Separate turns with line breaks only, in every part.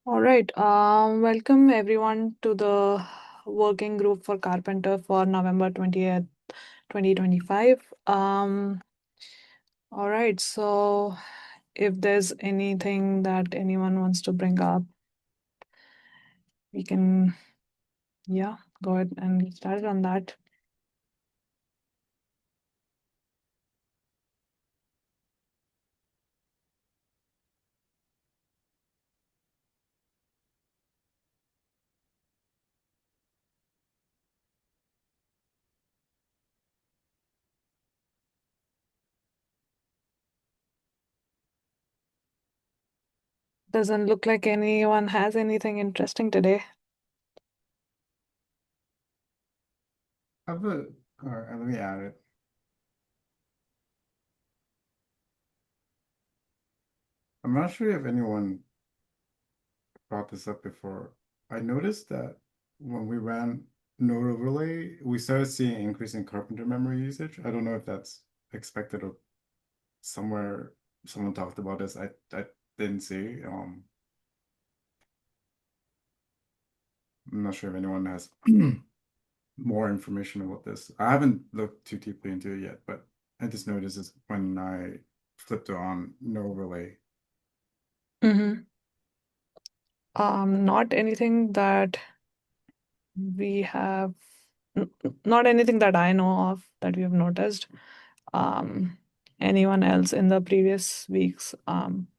All right. Welcome everyone to the working group for Karpenter for November 20th, 2025. All right. So if there's anything that anyone wants to bring up, we can, yeah, go ahead and get started on that. Doesn't look like anyone has anything interesting today.
All right, let me add it. I'm not sure if anyone brought this up before. I noticed that when we ran node overlay, we started seeing an increase in Carpenter memory usage. I don't know if that's expected or somewhere someone talked about this. I didn't see. I'm not sure if anyone has more information about this. I haven't looked too deeply into it yet, but I just noticed this when I flipped it on no overlay.
Mm-hmm. Not anything that we have, not anything that I know of that we have noticed. Um, Anyone else in the previous weeks,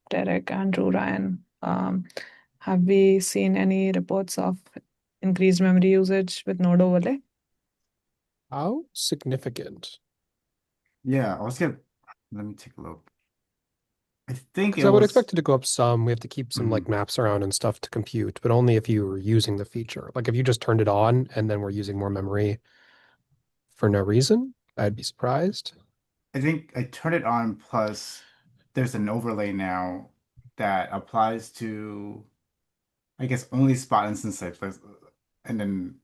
Derek, Andrew, Ryan, have we seen any reports of increased memory usage with node overlay?
How significant?
Yeah, I was gonna let me take a look. I think
Because
it
I would
was
expect it to go up some. We have to keep some
mhm.
like maps around and stuff to compute, but only if you were using the feature. Like if you just turned it on and then we're using more memory for no reason, I'd be surprised.
I think I turned it on plus there's an overlay now that applies to I guess only spot instance types and then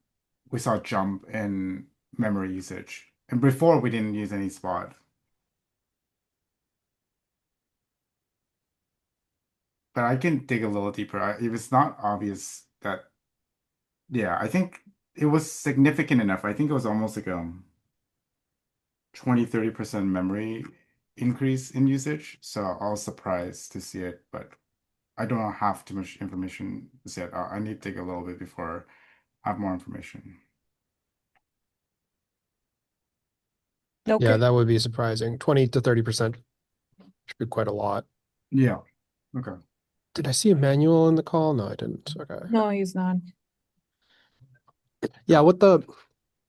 we saw a jump in memory usage. And before we didn't use any spot. But I can dig a little deeper. If it's not obvious that yeah, I think it was significant enough. I think it was almost like 20-30% memory increase in usage. So I was surprised to see it, but I don't have too much information yet. I need to dig a little bit before I have more information.
Yeah,
Okay.
that would be surprising. 20 to 30% should be quite a lot.
Yeah. Okay.
Did I see a manual in the call? No, I didn't. Okay.
No, he's not.
Yeah,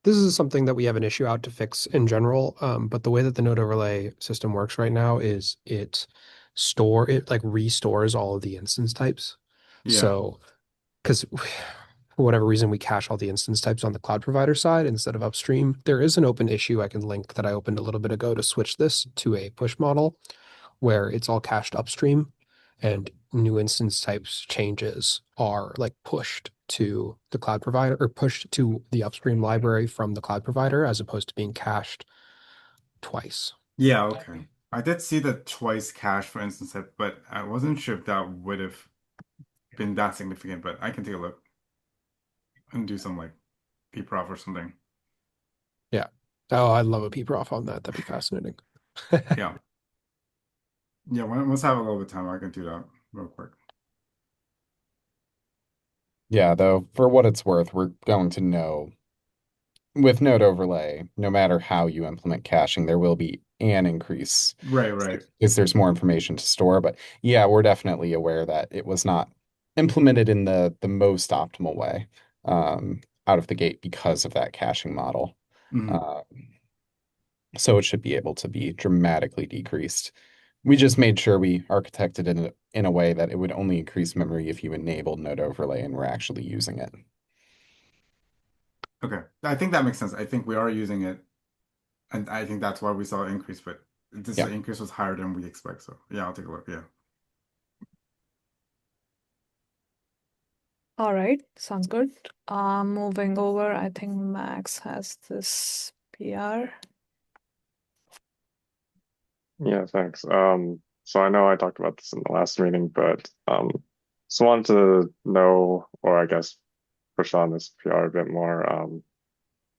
this is something that we have an issue out to fix in general. But the way that the node overlay system works right now is it like restores all of the instance types.
Yeah.
So because for whatever reason we cache all the instance types on the cloud provider side instead of upstream, there is an open issue I can link that I opened a little bit ago to switch this to a push model where it's all cached upstream and new instance types changes are like pushed to the cloud provider or pushed to the upstream library from the cloud provider as opposed to being cached twice.
Yeah, okay. I did see the twice cache, for instance, but I wasn't sure if that would have been that significant, but I can take a look and do some like pprof or something.
Yeah. Oh, I'd love a pprof on that. That'd be fascinating.
Yeah. Yeah, once I have a little bit of time, I can do that real quick.
Yeah, though, for what it's worth, we're going to know with node overlay, no matter how you implement caching, there will be an increase
Right, right.
because there's more information to store. But yeah, we're definitely aware that it was not implemented in the most optimal way out of the gate because of that caching model.
Mhm.
Uh, so it should be able to be dramatically decreased. We just made sure we architected it in a way that it would only increase memory if you enabled node overlay and we're actually using it.
Okay. I think that makes sense. I think we are using it, and I think that's why we saw an increase, but this
Yeah.
increase was higher than we expect. So yeah, I'll take a look. Yeah.
All right. Sounds good. Moving over, I think Max has this PR.
Yeah, thanks. So I know I talked about this in the last meeting, but just wanted to know, or I guess push on this PR a bit more.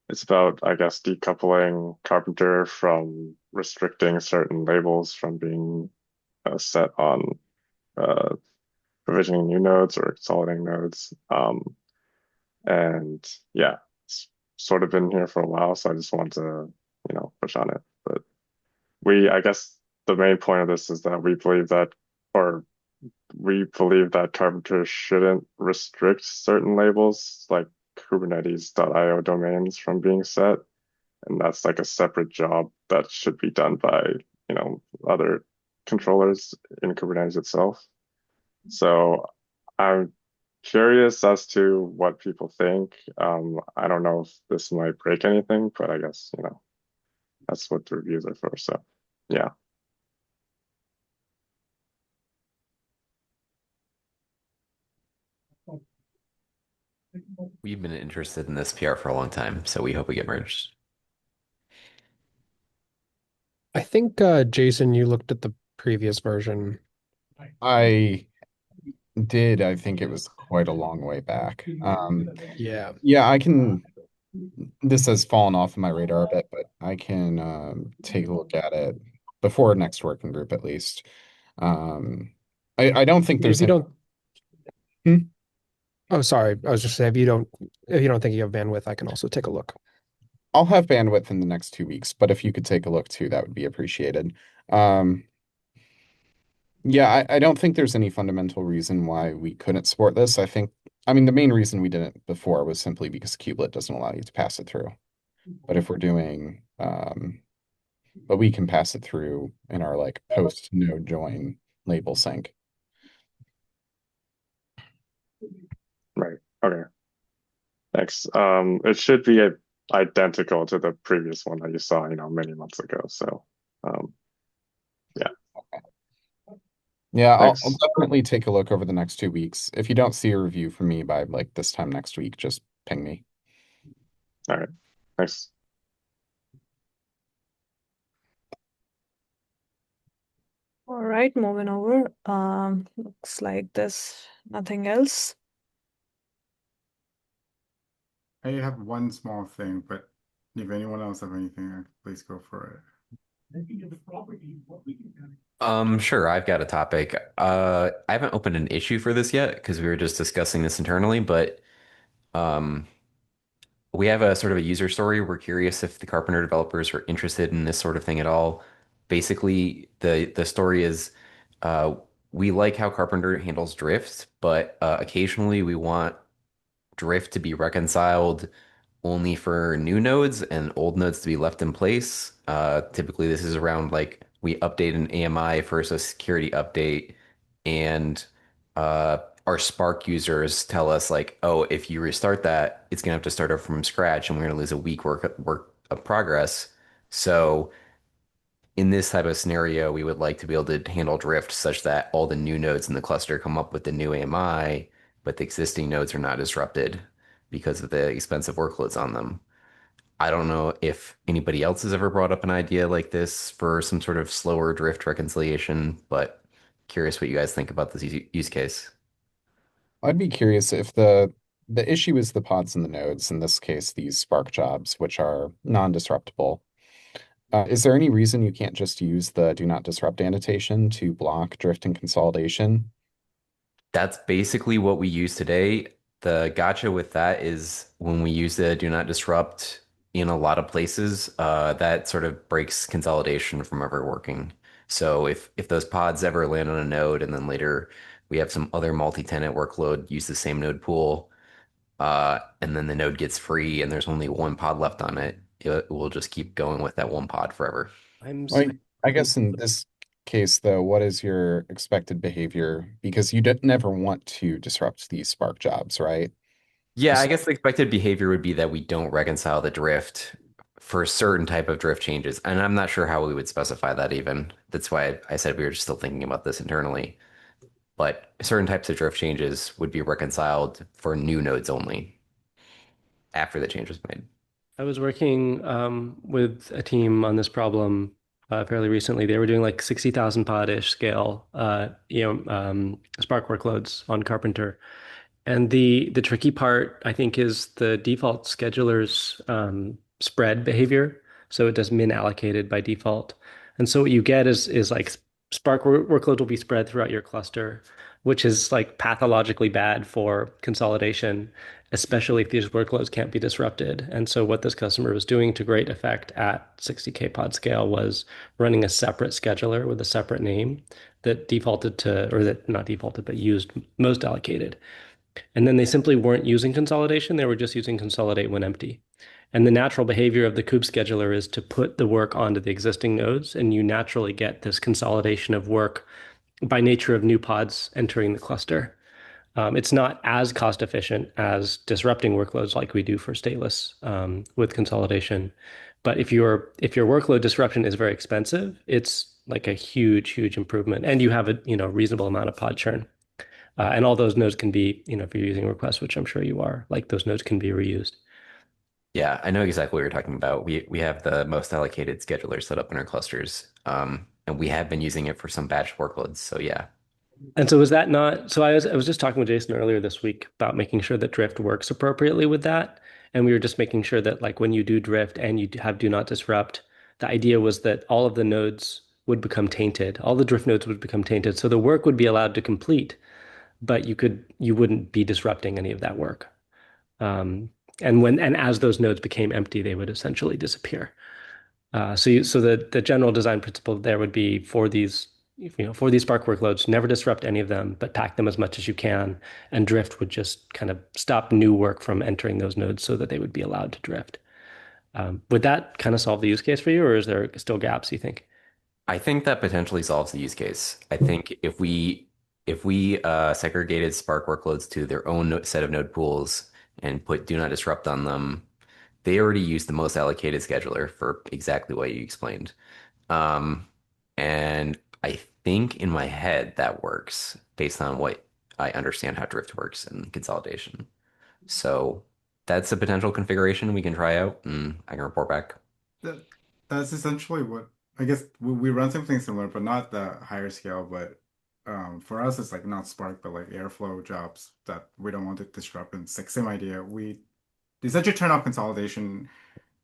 It's about, I guess, decoupling Karpenter from restricting certain labels from being set on uh, provisioning new nodes or consolidating nodes. And yeah, it's sort of been here for a while, so I just want to, push on it. But I guess the main point of this is that or we believe that Karpenter shouldn't restrict certain labels like Kubernetes.io domains from being set. And that's like a separate job that should be done by, other controllers in Kubernetes itself. So I'm curious as to what people think. I don't know if this might break anything, but I guess, that's what the reviews are for. So yeah.
We've been interested in this PR for a long time, so we hope we get merged.
I think Jason, you looked at the previous version.
I did. I think it was quite a long way back.
Yeah.
Yeah, I can. This has fallen off my radar a bit, but I can take a look at it before next working group at least. I don't think
If
there's
you
any.
don't,
Hmm?
oh, sorry. I was just saying, if you don't think you have bandwidth, I can also take a look.
I'll have bandwidth in the next 2 weeks, but if you could take a look too, that would be appreciated. Um, yeah, I don't think there's any fundamental reason why we couldn't support this. I mean, the main reason we didn't before was simply because kubelet doesn't allow you to pass it through. But if we're doing, but we can pass it through in our like post node join label sync.
Right. Okay. Thanks. It should be identical to the previous one that you saw, many months ago. So, yeah.
Yeah, I'll
Thanks.
definitely take a look over the next 2 weeks. If you don't see a review from me by like this time next week, just ping me.
All right. Thanks.
All right, moving over. Looks like there's nothing else.
I have one small thing, but if anyone else have anything, please go for
Sure, I've got a topic. I haven't opened an issue for this yet because we were just discussing this internally, but um, we have a sort of a user story. We're curious if the Carpenter developers are interested in this sort of thing at all. Basically, the story is uh, we like how Carpenter handles drift, but occasionally we want drift to be reconciled only for new nodes and old nodes to be left in place. Typically, this is around like we update an AMI for a security update, and our Spark users tell us like, oh, if you restart that, it's gonna have to start over from scratch, and we're gonna lose a week work of progress. So in this type of scenario, we would like to be able to handle drift such that all the new nodes in the cluster come up with the new AMI, but the existing nodes are not disrupted because of the expensive workloads on them. I don't know if anybody else has ever brought up an idea like this for some sort of slower drift reconciliation, but curious what you guys think about this use case.
I'd be curious if the issue is the pods and the nodes, in this case, these Spark jobs, which are non-disruptible. Is there any reason you can't just use the do not disrupt annotation to block drift and consolidation?
That's basically what we use today. The gotcha with that is when we use the do not disrupt in a lot of places, that sort of breaks consolidation from ever working. So if those pods ever land on a node and then later we have some other multi-tenant workload use the same node pool, and then the node gets free and there's only one pod left on it, it will just keep going with that one pod forever.
Well, I guess in this case, though, what is your expected behavior? Because you never want to disrupt these Spark jobs, right?
Yeah, I
So
guess the expected behavior would be that we don't reconcile the drift for certain type of drift changes. And I'm not sure how we would specify that even. That's why I said we were still thinking about this internally. But certain types of drift changes would be reconciled for new nodes only after the change was made.
I was working with a team on this problem fairly recently. They were doing like 60,000 pod-ish scale, Spark workloads on Karpenter. And the tricky part, I think, is the default scheduler's spread behavior. So it does min allocated by default. And so what you get is like Spark workloads will be spread throughout your cluster, which is like pathologically bad for consolidation, especially if these workloads can't be disrupted. And so what this customer was doing to great effect at 60K pod scale was running a separate scheduler with a separate name that defaulted to, or that not defaulted, but used most allocated. And then they simply weren't using consolidation. They were just using consolidate when empty. And the natural behavior of the kube scheduler is to put the work onto the existing nodes, and you naturally get this consolidation of work by nature of new pods entering the cluster. It's not as cost efficient as disrupting workloads like we do for stateless with consolidation. But if your workload disruption is very expensive, it's like a huge improvement, and you have a reasonable amount of pod churn. And all those nodes can be, if you're using requests, which I'm sure you are, like those nodes can be reused.
Yeah, I know exactly what you're talking about. We have the most allocated scheduler set up in our clusters, and we have been using it for some batch workloads. So yeah,
And so is that not, so I was just talking with Jason earlier this week about making sure that Drift works appropriately with that. And we were just making sure that like when you do Drift and you have do not disrupt, the idea was that all of the nodes would become tainted. All the Drift nodes would become tainted. So the work would be allowed to complete, but you wouldn't be disrupting any of that work. Um, and as those nodes became empty, they would essentially disappear. So the general design principle there would be for these Spark workloads, never disrupt any of them, but pack them as much as you can. And Drift would just kind of stop new work from entering those nodes so that they would be allowed to drift. Would that kind of solve the use case for you, or is there still gaps, you think?
I think that potentially solves the use case. I think if we segregated Spark workloads to their own set of node pools and put do not disrupt on them, they already use the most allocated scheduler for exactly what you explained. Um, and I think in my head that works based on what I understand how drift works and consolidation. So that's a potential configuration we can try out and I can report back.
That that's essentially what I guess we run something similar, but not the higher scale. But for us, it's like not Spark, but like Airflow jobs that we don't want to disrupt. And it's like same idea. We essentially turn off consolidation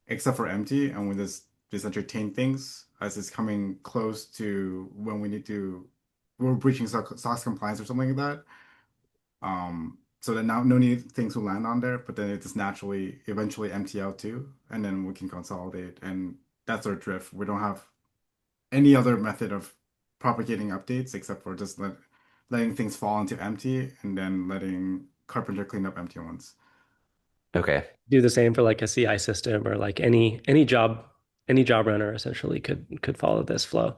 except for empty, and we just essentially taint things as it's coming close to when we need to we're breaching SOX compliance or something like that. So then now no need things will land on there, but then it just naturally eventually empty out too, and then we can consolidate, and that's our drift. We don't have any other method of propagating updates except for just letting things fall into empty and then letting Carpenter clean up empty ones.
Okay.
Do the same for like a CI system or like any job runner essentially could follow this flow.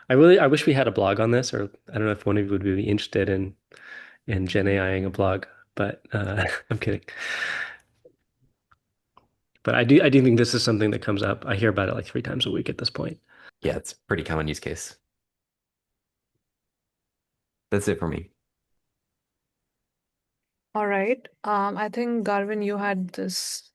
I wish we had a blog on this, or I don't know if one of you would be interested in Gen AIing a blog, but I'm kidding. But I do think this is something that comes up. I hear about it like 3 times a week at this point.
Yeah, it's a pretty common use case. That's it for me.
All right. I think Garvin, you had this.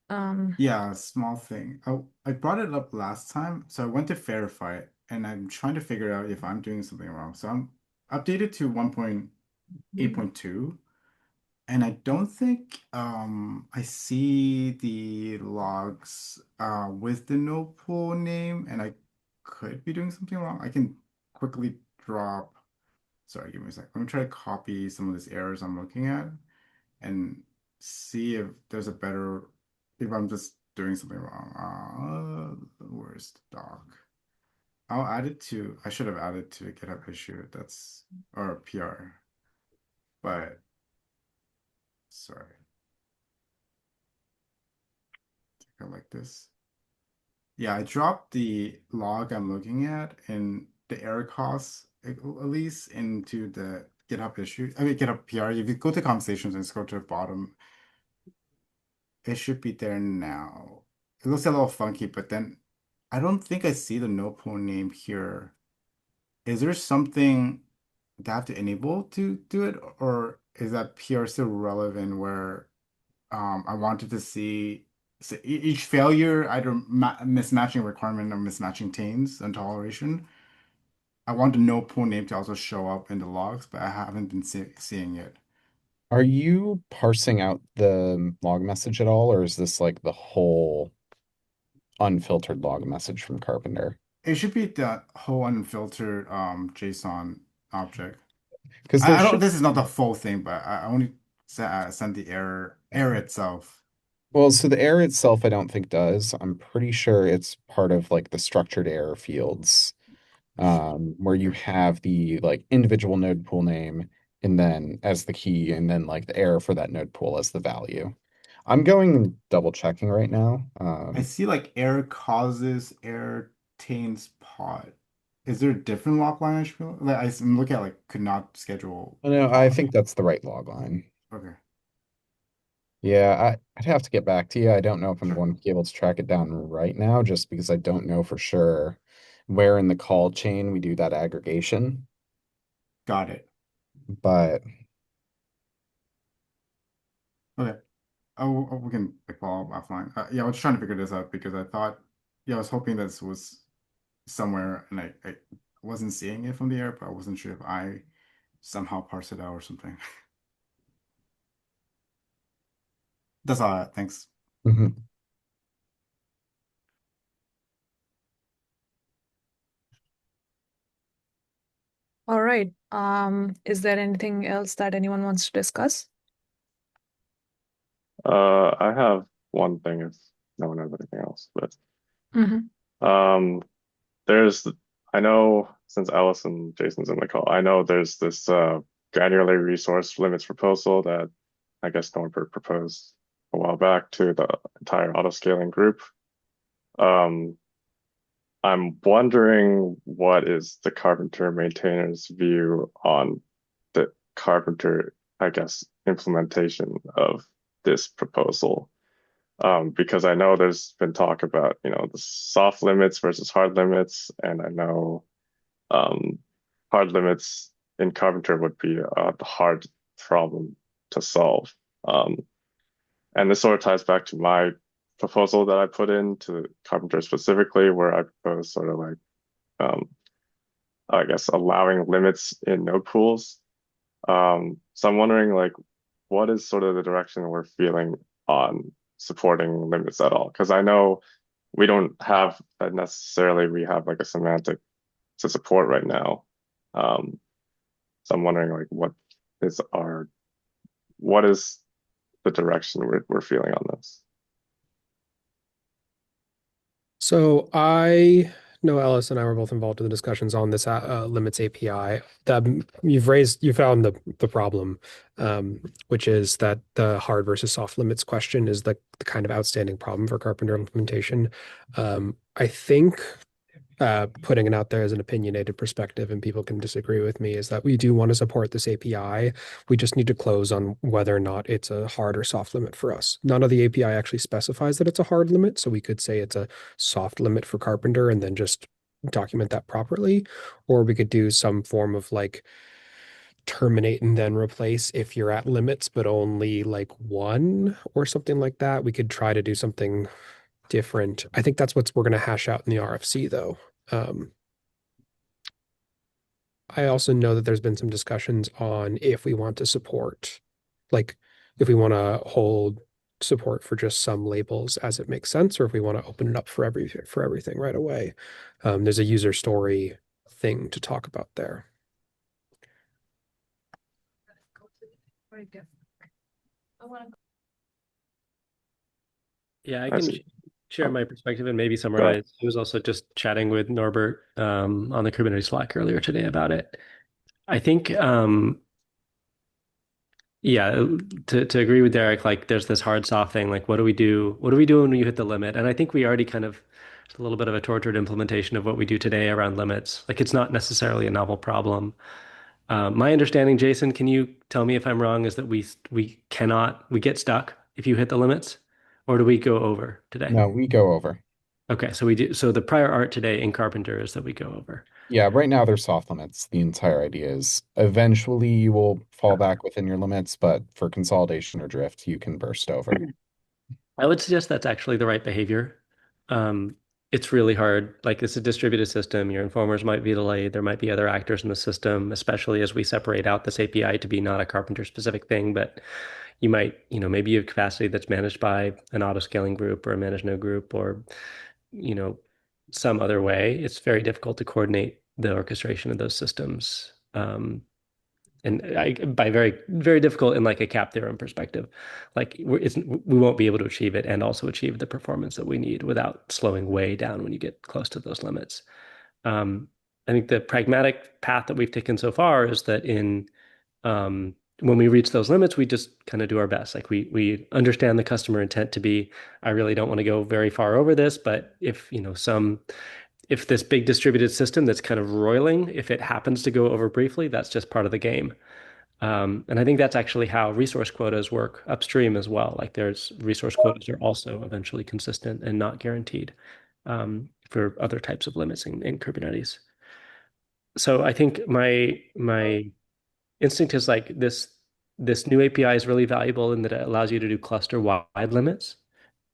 Yeah, small thing. I brought it up last time, so I went to verify it, and I'm trying to figure out if I'm doing something wrong. So I'm updated to 1.8.2. And I don't think I see the logs with the no pool name, and I could be doing something wrong. I can quickly drop. Sorry, give me a sec. I'm gonna try to copy some of these errors I'm looking at and see if there's a better if I'm just doing something wrong. Where's the doc? I'll add it to. I should have added to the GitHub issue. That's or PR, but sorry. I like this. Yeah, I dropped the log I'm looking at and the error costs at least into the GitHub issue. I mean GitHub PR. If you go to conversations and scroll to the bottom, it should be there now. It looks a little funky, but then I don't think I see the no pool name here. Is there something that I have to enable to do it, or is that PR still relevant where I wanted to see so each failure, either mismatching requirement or mismatching tains and toleration. I want the node pool name to also show up in the logs, but I haven't been seeing it.
Are you parsing out the log message at all, or is this like the whole unfiltered log message from Carpenter?
It should be the whole unfiltered JSON object.
Because there
I don't.
should,
This is not the full thing, but I only send the error itself.
well, so the error itself, I don't think does. I'm pretty sure it's part of like the structured error fields, where you
Okay,
have the like individual node pool name and then as the key, and then like the error for that node pool as the value. I'm going and double checking right now.
I see like error causes error tains pod. Is there a different log line I should be like I'm looking at like could not schedule
No, I
pod.
think that's the right log line.
Okay,
Yeah, I'd have to get back to you. I don't know if I'm
sure,
going to be able to track it down right now, just because I don't know for sure where in the call chain we do that aggregation.
got it.
But
Okay. Oh, we can like follow up offline. Yeah, I was trying to figure this out because I thought, yeah, I was hoping this was somewhere and I wasn't seeing it from the air, but I wasn't sure if I somehow parse it out or something. That's all. Thanks.
mhm.
All right. Is there anything else that anyone wants to discuss?
I have one thing if no one has anything else, but
Mm-hmm.
um, there's I know since Alice and Jason's in the call, I know there's this granular resource limits proposal that I guess Norberg proposed a while back to the entire autoscaling group. Um, I'm wondering what is the Carpenter maintainer's view on the Carpenter, I guess, implementation of this proposal. Because I know there's been talk about, the soft limits versus hard limits, and I know um, hard limits in Carpenter would be a hard problem to solve. Um, and this sort of ties back to my proposal that I put in to Carpenter specifically, where I propose sort of like, um, I guess, allowing limits in node pools. So I'm wondering, like, what is sort of the direction we're feeling on supporting limits at all? Because I know we don't have necessarily we have like a semantic to support right now. Um, so I'm wondering like what is the direction we're feeling on this?
So I know Ellis and I were both involved in the discussions on this limits API. That you found the problem, which is that the hard versus soft limits question is the kind of outstanding problem for Carpenter implementation. I think putting it out there as an opinionated perspective, and people can disagree with me, is that we do want to support this API. We just need to close on whether or not it's a hard or soft limit for us. None of the API actually specifies that it's a hard limit, so we could say it's a soft limit for Carpenter and then just document that properly. Or we could do some form of like terminate and then replace if you're at limits, but only like one or something like that. We could try to do something different. I think that's what we're going to hash out in the RFC, though. Um, I also know that there's been some discussions on if we want to support, like, if we want to hold support for just some labels as it makes sense, or if we want to open it up for everything right away. There's a user story thing to talk about there.
Yeah, I
I
can
see.
share
Oh,
my perspective and maybe
go ahead.
summarize. I was also just chatting with Norbert on the Kubernetes Slack earlier today about it. I think yeah, to agree with Derek, like there's this hard soft thing, like what do we do? What do we do when you hit the limit? And I think we already kind of it's a little bit of a tortured implementation of what we do today around limits. Like it's not necessarily a novel problem. My understanding, Jason, can you tell me if I'm wrong, is that we get stuck if you hit the limits, or do we go over today?
No, we go over.
Okay, so we do. So the prior art today in Carpenter is that we go over.
Yeah, right now they're soft limits. The entire idea is eventually you will fall back within your limits, but for consolidation or drift, you can burst over.
I would suggest that's actually the right behavior. It's really hard. Like it's a distributed system. Your informers might be delayed. There might be other actors in the system, especially as we separate out this API to be not a Karpenter specific thing, but you might, maybe you have capacity that's managed by an auto-scaling group or a managed node group or, you know, some other way. It's very difficult to coordinate the orchestration of those systems. And by very, very difficult in like a cap theorem perspective, like we won't be able to achieve it and also achieve the performance that we need without slowing way down when you get close to those limits. Um, I think the pragmatic path that we've taken so far is that when we reach those limits, we just kind of do our best. Like we understand the customer intent to be, I really don't want to go very far over this, but if this big distributed system that's kind of roiling, if it happens to go over briefly, that's just part of the game. And I think that's actually how resource quotas work upstream as well. Like there's resource quotas are also eventually consistent and not guaranteed for other types of limits in Kubernetes. So I think my instinct is like this new API is really valuable in that it allows you to do cluster wide limits,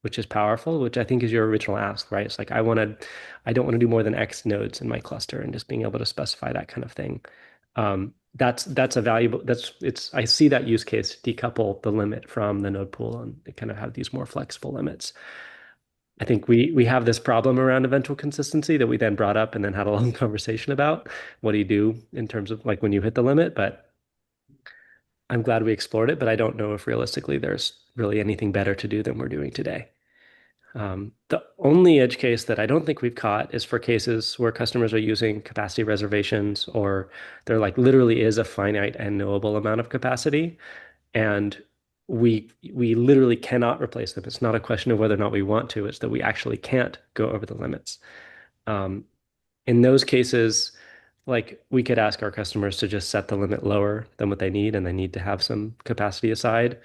which is powerful, which I think is your original ask, right? It's like I don't want to do more than X nodes in my cluster, and just being able to specify that kind of thing. That's a valuable I see that use case decouple the limit from the node pool and kind of have these more flexible limits. I think we have this problem around eventual consistency that we then brought up and then had a long conversation about. What do you do in terms of like when you hit the limit? But I'm glad we explored it, but I don't know if realistically there's really anything better to do than we're doing today. The only edge case that I don't think we've caught is for cases where customers are using capacity reservations or there like literally is a finite and knowable amount of capacity, and we literally cannot replace them. It's not a question of whether or not we want to, it's that we actually can't go over the limits. Um, in those cases, like we could ask our customers to just set the limit lower than what they need, and they need to have some capacity aside.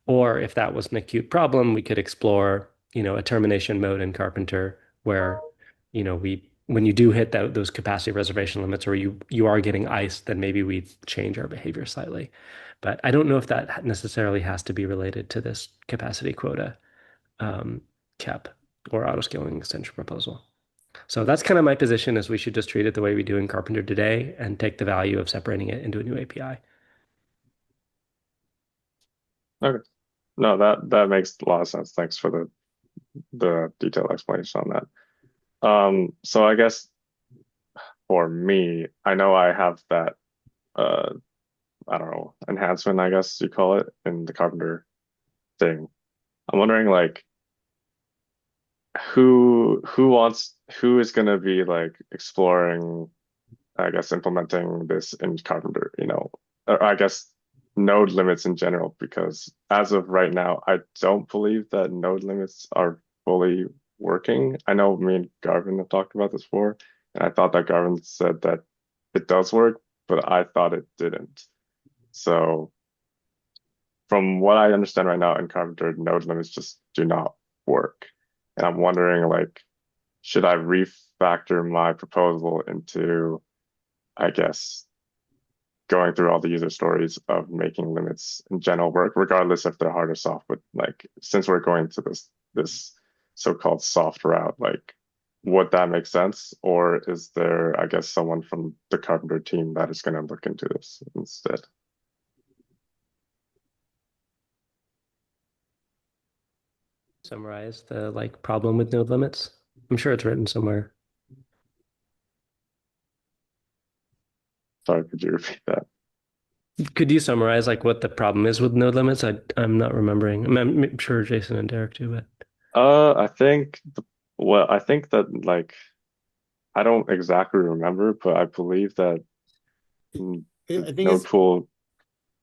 Or if that was an acute problem, we could explore, a termination mode in Karpenter where, we when you do hit those capacity reservation limits or you are getting iced, then maybe we change our behavior slightly. But I don't know if that necessarily has to be related to this capacity quota um, cap or autoscaling extension proposal. So that's kind of my position is we should just treat it the way we do in Carpenter today and take the value of separating it into a new API.
Okay. No, that makes a lot of sense. Thanks for the detailed explanation on that. So I guess for me, I know I have that I don't know, enhancement, I guess you call it, in the Carpenter thing. I'm wondering like who is gonna be like exploring, I guess, implementing this in Carpenter, or I guess node limits in general, because as of right now, I don't believe that node limits are fully working. I know me and Garvin have talked about this before, and I thought that Garvin said that it does work, but I thought it didn't. So from what I understand right now in Carpenter, node limits just do not work. And I'm wondering, like, should I refactor my proposal into, I guess, going through all the user stories of making limits in general work, regardless if they're hard or soft. But like, since we're going to this so-called soft route, like, would that make sense? Or is there, I guess, someone from the Carpenter team that is going to look into this instead?
Summarize the like problem with node limits. I'm sure it's written somewhere.
Sorry, could you repeat that?
Could you summarize like what the problem is with node limits? I'm not remembering. I'm sure Jason and Derek do, but
I think I think that like I don't exactly remember, but I believe that
I think
node
it's
pool.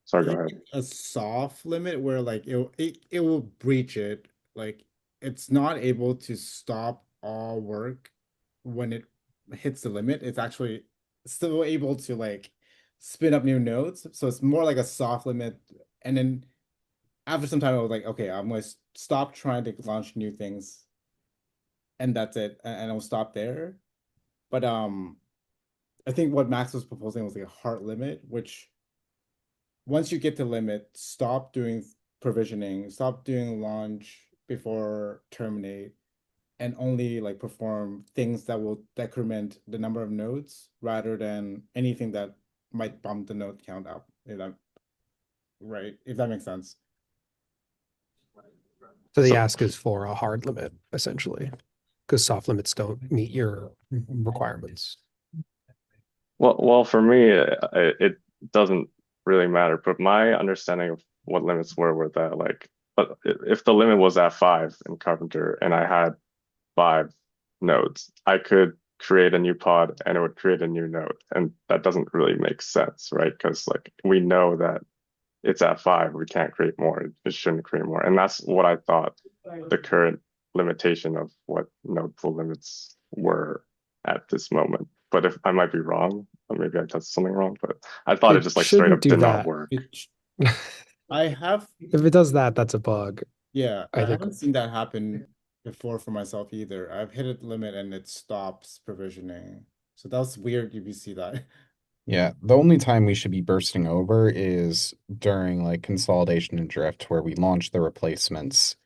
Sorry, go
like
ahead.
a soft limit where like it will breach it. Like it's not able to stop all work when it hits the limit. It's actually still able to like spin up new nodes. So it's more like a soft limit. And then after some time, I was like, okay, I'm gonna stop trying to launch new things, and that's it, and I'll stop there. But I think what Max was proposing was like a hard limit, which once you get to limit, stop doing provisioning, stop doing launch,
before terminate and only like perform things that will decrement the number of nodes rather than anything that might bump the node count up. Right? If that makes sense.
So the
So-
ask is for a hard limit, essentially, because soft limits don't meet your requirements.
Well, for me, it doesn't really matter. But my understanding of what limits were that like, but if the limit was at 5 in Carpenter and I had 5 nodes, I could create a new pod and it would create a new node, and that doesn't really make sense, right? Because like we know that it's at 5, we can't create more. It shouldn't create more, and that's what I thought the current limitation of what node pool limits were at this moment. But if I might be wrong, or maybe I tested something wrong, but I thought it
It
just like straight
shouldn't
up
do
did not
that.
work.
I have,
If it does that, that's a bug.
yeah, I
I think
haven't seen that happen before for myself either. I've hit a limit and it stops provisioning. So that was weird if you see that.
Yeah, the only time we should be bursting over is during like consolidation and drift, where we launch the replacements,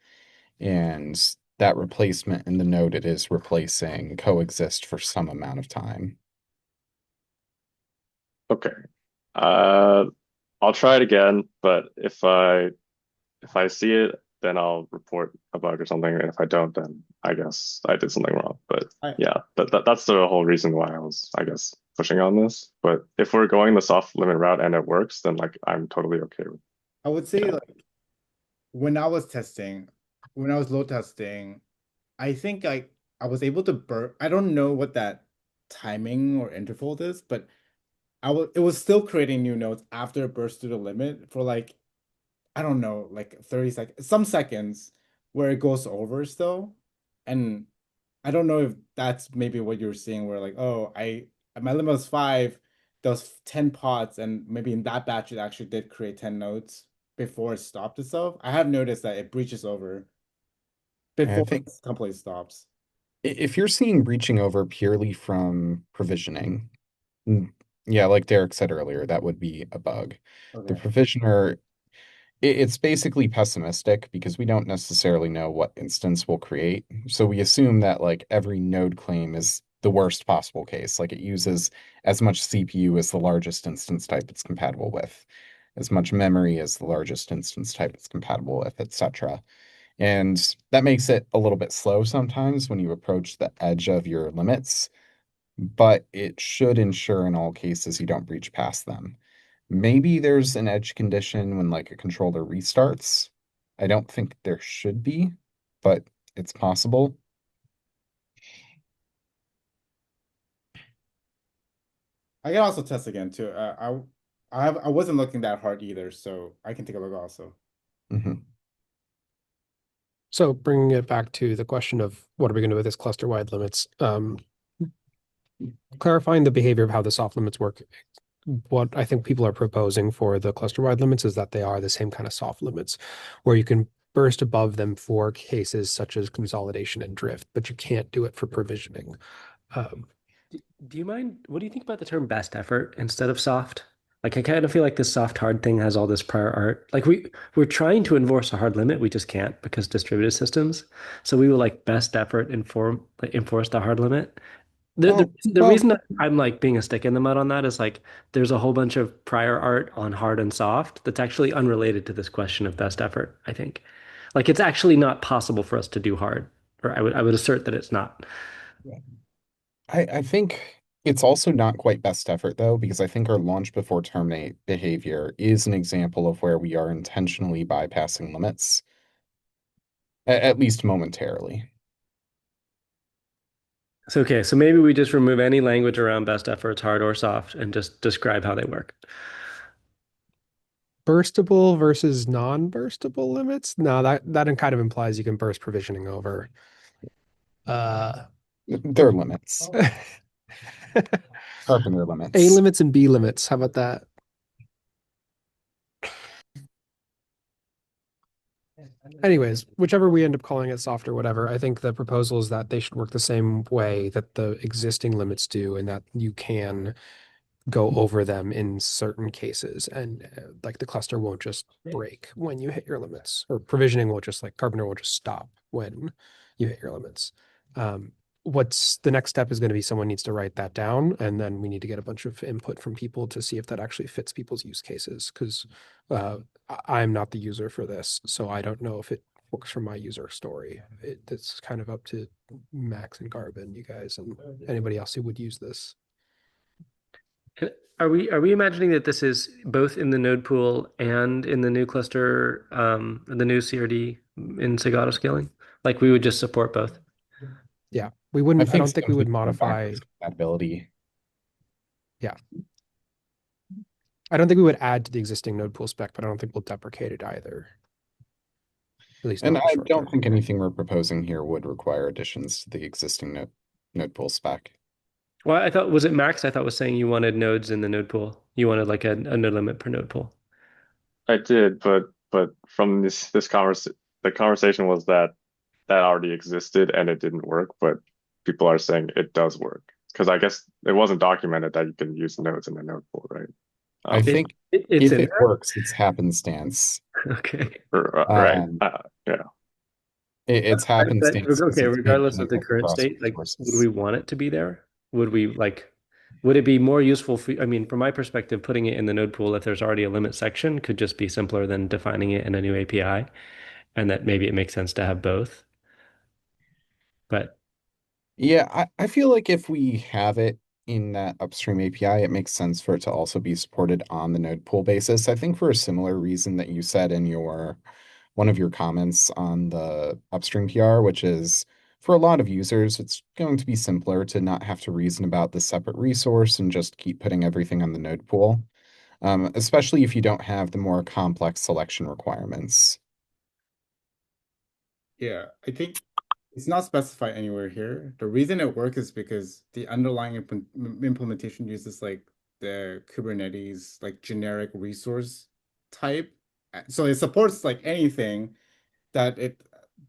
and that replacement in the node it is replacing coexist for some amount of time.
Okay. I'll try it again, but if I see it, then I'll report a bug or something. And if I don't, then I guess I did something wrong. But yeah, that's the whole reason why I was, I guess, pushing on this. But if we're going the soft limit route and it works, then like I'm totally okay with it.
I would say like when I was testing, when I was load testing, I think I was able to burn. I don't know what that timing or interval is, but it was still creating new nodes after it burst through the limit for like I don't know, like 30 seconds, some seconds where it goes over still. And I don't know if that's maybe what you're seeing where like, oh, my limit was 5, there was 10 pods, and maybe in that batch it actually did create 10 nodes before it stopped itself. I have noticed that it breaches over
I
before
think
it completely stops.
if you're seeing breaching over purely from provisioning, yeah, like Derek said earlier, that would be a bug. The
Okay.
provisioner, it's basically pessimistic because we don't necessarily know what instance we'll create. So we assume that like every node claim is the worst possible case. Like it uses as much CPU as the largest instance type it's compatible with, as much memory as the largest instance type it's compatible with, etc. And that makes it a little bit slow sometimes when you approach the edge of your limits, but it should ensure in all cases you don't breach past them. Maybe there's an edge condition when like a controller restarts. I don't think there should be, but it's possible.
I can also test again too. I wasn't looking that hard either, so I can take a look also.
Mhm.
so. Bringing it back to the question of what are we going to do with this cluster-wide limits? Clarifying the behavior of how the soft limits work. What I think people are proposing for the cluster-wide limits is that they are the same kind of soft limits, where you can burst above them for cases such as consolidation and drift, but you can't do it for provisioning.
Do you mind? What do you think about the term best effort instead of soft? Like I kind of feel like this soft hard thing has all this prior art. Like we're trying to enforce a hard limit, we just can't because distributed systems. So we will like best effort enforce the hard limit. The,
Oh,
the the
well,
reason that I'm like being a stick in the mud on that is like there's a whole bunch of prior art on hard and soft that's actually unrelated to this question of best effort, I think. Like it's actually not possible for us to do hard, or I would assert that it's not.
I think it's also not quite best effort though, because I think our launch before terminate behavior is an example of where we are intentionally bypassing limits, at least momentarily.
So okay, so maybe we just remove any language around best efforts, hard or soft, and just describe how they work.
burstable versus non-burstable limits? No, that kind of implies you can burst provisioning over.
There are limits, Carpenter
A
limits.
limits and B limits. How about that? Anyways, whichever we end up calling it soft or whatever, I think the proposal is that they should work the same way that the existing limits do, and that you can go over them in certain cases, and like the cluster won't just break when you hit your limits, or provisioning will just like Karpenter will just stop when you hit your limits. What's the next step is going to be someone needs to write that down, and then we need to get a bunch of input from people to see if that actually fits people's use cases, because I'm not the user for this, so I don't know if it works for my user story. It's kind of up to Max and Garvin, you guys, and anybody else who would use this.
Are we imagining that this is both in the node pool and in the new cluster, the new CRD in SIG Autoscaling? Like we would just support both?
Yeah, we wouldn't. I don't think we would
something
modify.
backwards compatibility.
Yeah, I don't think we would add to the existing node pool spec, but I don't think we'll deprecate it either. At least
And
not in the
I
short
don't
term.
think anything we're proposing here would require additions to the existing node pool spec.
Well, I thought, was it Max? I thought was saying you wanted nodes in the node pool. You wanted like a node limit per node pool.
I did, but from this conversation, the conversation was that that already existed and it didn't work, but people are saying it does work because I guess it wasn't documented that you can use nodes in the node pool, right?
I think
It's
if
in
it
there?
works, it's happenstance.
Okay.
Right.
Um,
Yeah.
it's
But
happenstance because
okay,
it's
regardless of
making
the
it
current
across
state, like would
resources.
we want it to be there? Would it be more useful for, I mean, from my perspective, putting it in the node pool if there's already a limit section could just be simpler than defining it in a new API, and that maybe it makes sense to have both. But
Yeah, I feel like if we have it in that upstream API, it makes sense for it to also be supported on the node pool basis. I think for a similar reason that you said in your one of your comments on the upstream PR, which is for a lot of users, it's going to be simpler to not have to reason about the separate resource and just keep putting everything on the node pool, especially if you don't have the more complex selection requirements.
Yeah, I think it's not specified anywhere here. The reason it works is because the underlying implementation uses like the Kubernetes like generic resource type. So it supports like anything that it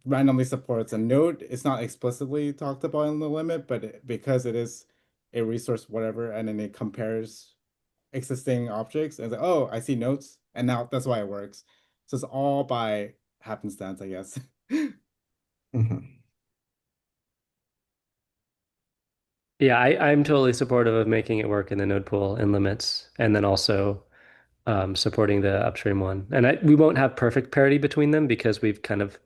randomly supports. A node is not explicitly talked about in the limit, but because it is a resource, whatever, and then it compares existing objects and it's like, oh, I see nodes, and now that's why it works. So it's all by happenstance, I guess.
Mhm.
yeah, I'm totally supportive of making it work in the node pool and limits, and then also supporting the upstream one. And we won't have perfect parity between them because we've kind of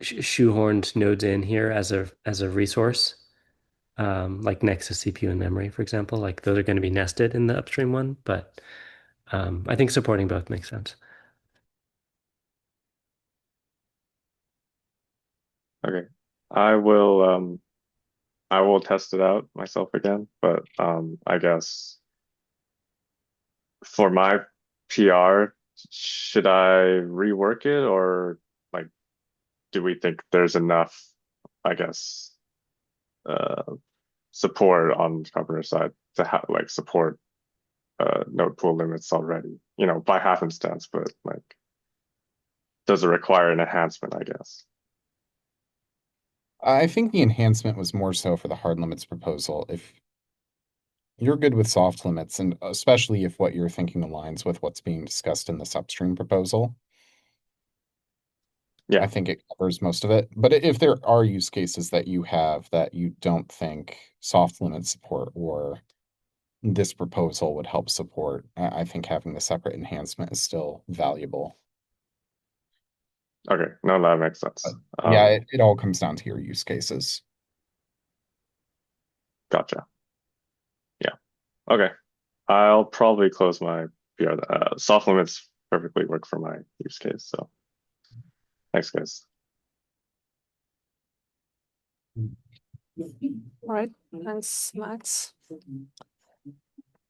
shoehorned nodes in here as a resource, like next to CPU and memory, for example. Like those are going to be nested in the upstream one, but I think supporting both makes sense.
Okay. I will I will test it out myself again, but I guess for my PR, should I rework it or like do we think there's enough, I guess, uh support on Carpenter's side to have like support node pool limits already, by happenstance, but like does it require an enhancement, I guess?
I think the enhancement was more so for the hard limits proposal. If you're good with soft limits, and especially if what you're thinking aligns with what's being discussed in this upstream proposal, I
Yeah.
think it covers most of it. But if there are use cases that you have that you don't think soft limit support or this proposal would help support, I think having the separate enhancement is still valuable.
Okay. No, that makes
But
sense.
yeah, it all comes down to your use cases.
Gotcha. Yeah. Okay. I'll probably close my PR. Soft limits perfectly work for my use case. So thanks, guys.
All right. Thanks, Max.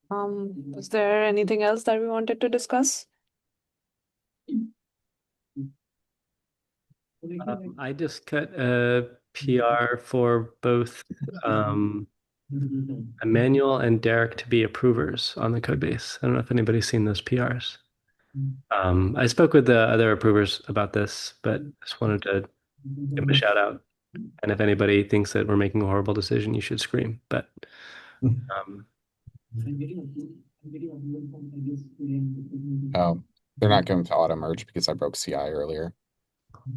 Was there anything else that we wanted to discuss?
I just cut a PR for both Emmanuel and Derek to be approvers on the code base. I don't know if anybody's seen those PRs. I spoke with the other approvers about this, but just wanted to give them a shout out. And if anybody thinks that we're making a horrible decision, you should scream. But um,
Oh, they're not going to auto merge because I broke CI earlier.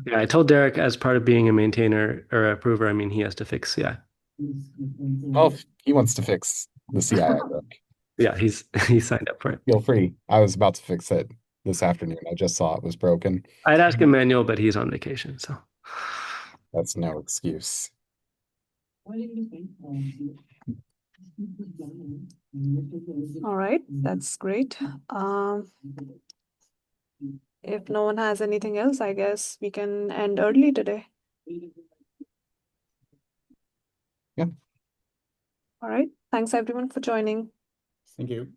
Yeah, I told Derek as part of being a maintainer or approver, I mean, he has to fix CI.
Well, if he wants to fix the CI I broke,
Yeah, he signed up for it.
feel free. I was about to fix it this afternoon. I just saw it was broken.
I'd ask Emmanuel, but he's on vacation, so.
That's no excuse.
All right, that's great. If no one has anything else, I guess we can end early today.
Yeah.
All right. Thanks everyone for joining.
Thank you.